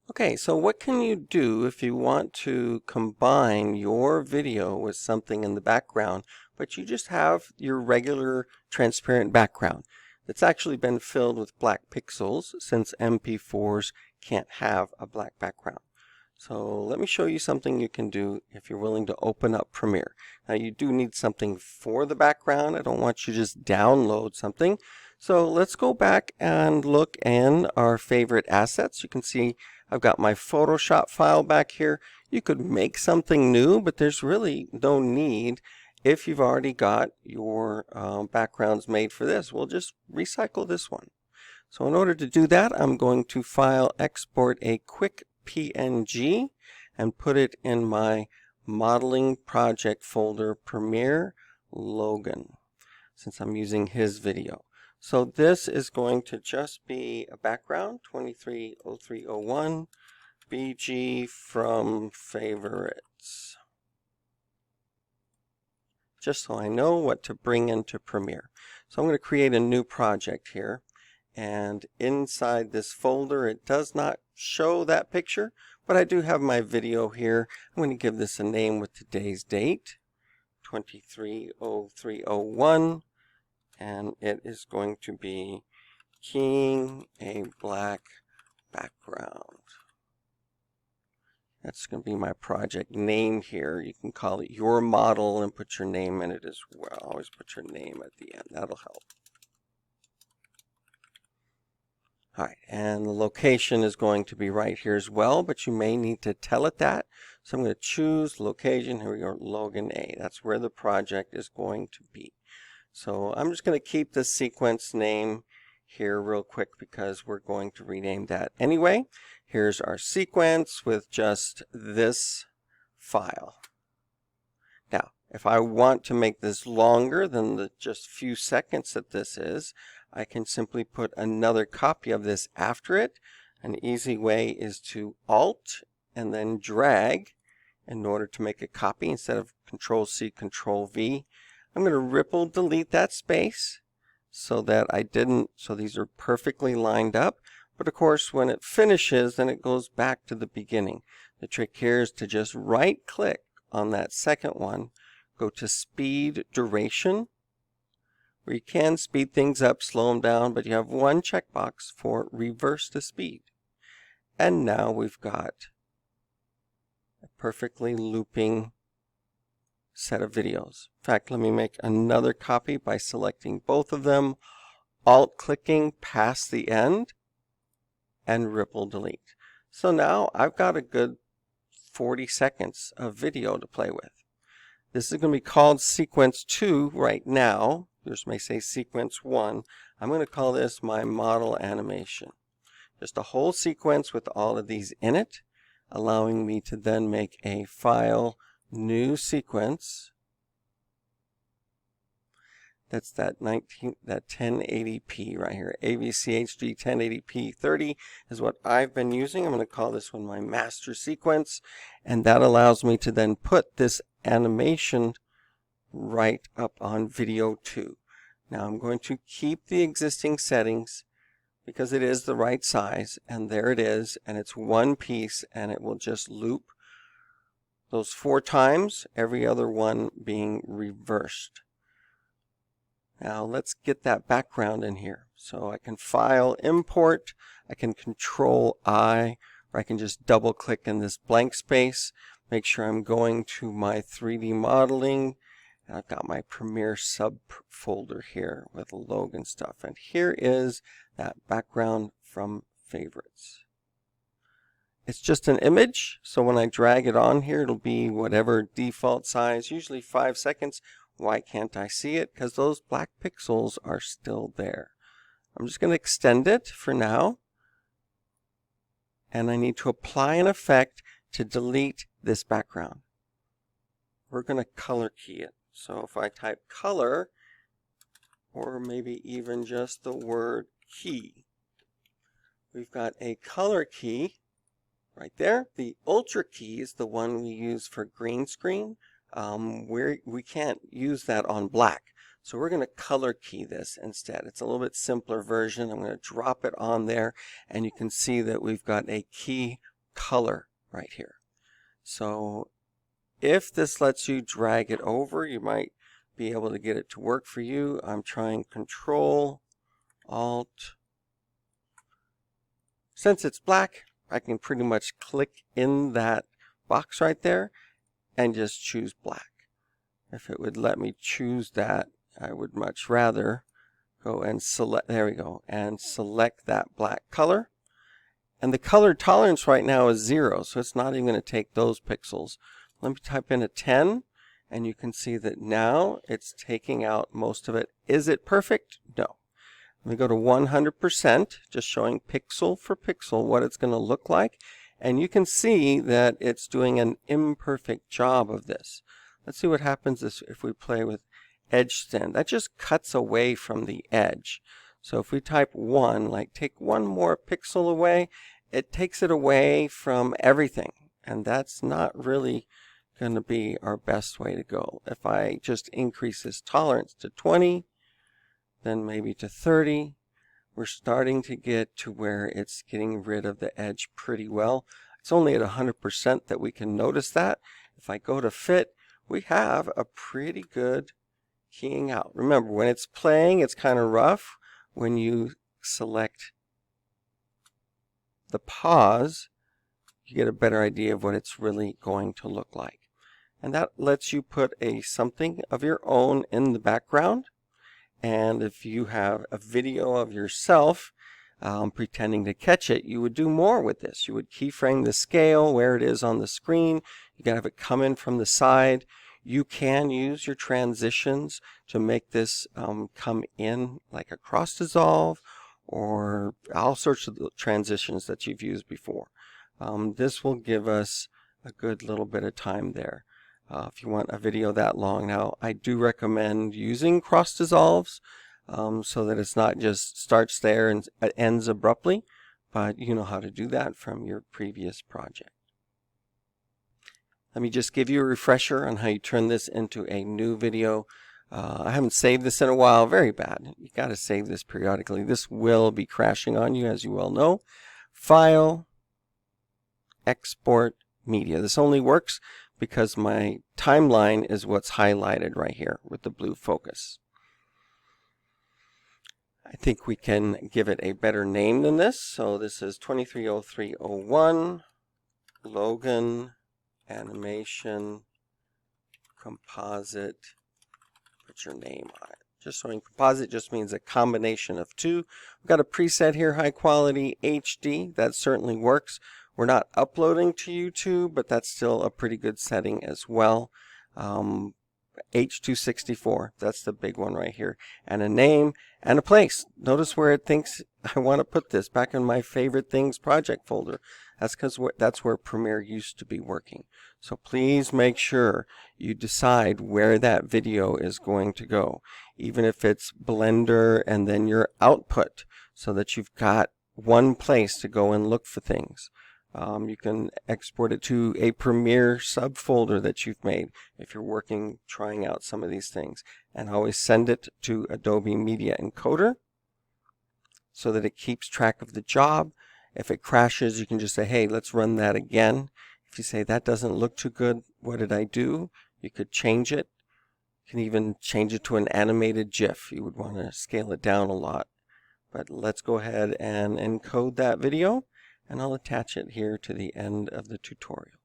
Okay, so what can you do if you want to combine your video with something in the background, but you just have your regular transparent background that's actually been filled with black pixels since MP4s can't have a black background. So let me show you something you can do if you're willing to open up Premiere. Now you do need something for the background. I don't want you to just download something. So let's go back and look in our favorite assets. You can see I've got my Photoshop file back here. You could make something new, but there's really no need if you've already got your backgrounds made for this. We'll just recycle this one. So in order to do that, I'm going to File, Export a quick PNG, and put it in my Modeling Project folder, Premiere Logan, since I'm using his video. So this is going to just be a background, 230301, BG from favorites. Just so I know what to bring into Premiere. So I'm going to create a new project here. And inside this folder, it does not show that picture, but I do have my video here. I'm going to give this a name with today's date, 230301. And it is going to be keying a black background. That's going to be my project name here. You can call it your model and put your name in it as well. Always put your name at the end. That'll help. All right, and the location is going to be right here as well, but you may need to tell it that. So I'm going to choose location. Here we go, Logan A. That's where the project is going to be. So I'm just going to keep the sequence name here real quick because we're going to rename that anyway. Here's our sequence with just this file. Now, if I want to make this longer than the just few seconds that this is, I can simply put another copy of this after it. An easy way is to Alt and then drag in order to make a copy instead of Control-C, Control-V. I'm going to ripple delete that space so that so these are perfectly lined up. But of course, when it finishes, then it goes back to the beginning. The trick here is to just right click on that second one, go to Speed Duration, where you can speed things up, slow them down, but you have one checkbox for reverse the speed. And now we've got a perfectly looping set of videos. In fact, let me make another copy by selecting both of them, Alt-clicking past the end, and ripple delete. So now I've got a good 40 seconds of video to play with. This is going to be called Sequence 2 right now. Yours may say Sequence 1. I'm going to call this my model animation. Just a whole sequence with all of these in it, allowing me to then make a File, New Sequence. That's that 1080p right here. AVC HD 1080p 30 is what I've been using. I'm going to call this one my master sequence. And that allows me to then put this animation right up on video 2. Now I'm going to keep the existing settings because it is the right size. And there it is. And it's one piece and it will just loop those 4 times, every other one being reversed. Now let's get that background in here. So I can File, Import, I can Control-I, or I can just double click in this blank space, make sure I'm going to my 3D modeling, and I've got my Premiere subfolder here with Logan stuff. And here is that background from favorites. It's just an image, so when I drag it on here, it'll be whatever default size, usually 5 seconds. Why can't I see it? Because those black pixels are still there. I'm just going to extend it for now. And I need to apply an effect to delete this background. We're going to color key it. So if I type color, or maybe even just the word key, we've got a color key right there. The Ultra key is the one we use for green screen. We can't use that on black. So we're going to color key this instead. It's a little bit simpler version. I'm going to drop it on there and you can see that we've got a key color right here. So if this lets you drag it over, you might be able to get it to work for you. I'm trying Control, Alt. Since it's black, I can pretty much click in that box right there and just choose black. If it would let me choose that, I would much rather go and select, there we go, and select that black color. And the color tolerance right now is 0, so it's not even going to take those pixels. Let me type in a 10, and you can see that now it's taking out most of it. Is it perfect? No. Let me go to 100%, just showing pixel for pixel what it's going to look like. And you can see that it's doing an imperfect job of this. Let's see what happens if we play with edge thin. That just cuts away from the edge. So if we type 1, like take one more pixel away, it takes it away from everything. And that's not really going to be our best way to go. If I just increase this tolerance to 20, then maybe to 30, we're starting to get to where it's getting rid of the edge pretty well. It's only at 100% that we can notice that. If I go to fit, we have a pretty good keying out. Remember, when it's playing, it's kind of rough. When you select the pause, you get a better idea of what it's really going to look like. And that lets you put something of your own in the background. And if you have a video of yourself pretending to catch it, you would do more with this. You would keyframe the scale where it is on the screen. You can have it come in from the side. You can use your transitions to make this come in like a cross dissolve or all sorts of transitions that you've used before. This will give us a good little bit of time there. If you want a video that long. Now, I do recommend using cross dissolves so that it's not just starts there and ends abruptly, but you know how to do that from your previous project. Let me just give you a refresher on how you turn this into a new video. I haven't saved this in a while. Very bad. You got to save this periodically. This will be crashing on you, as you well know. File, Export, Media. This only works because my timeline is what's highlighted right here with the blue focus. I think we can give it a better name than this. So this is 230301 Logan Animation Composite. Put your name on it. Just showing composite just means a combination of two. We've got a preset here, high quality HD. That certainly works. We're not uploading to YouTube, but that's still a pretty good setting as well. H264, that's the big one right here. And a name and a place. Notice where it thinks I want to put this, back in my favorite things project folder. That's because that's where Premiere used to be working. So please make sure you decide where that video is going to go, even if it's Blender and then your output, so that you've got one place to go and look for things. You can export it to a Premiere subfolder that you've made if you're trying out some of these things. And always send it to Adobe Media Encoder so that it keeps track of the job. If it crashes, you can just say, hey, let's run that again. If you say that doesn't look too good, what did I do? You could change it. You can even change it to an animated GIF. You would want to scale it down a lot. But let's go ahead and encode that video, and I'll attach it here to the end of the tutorial.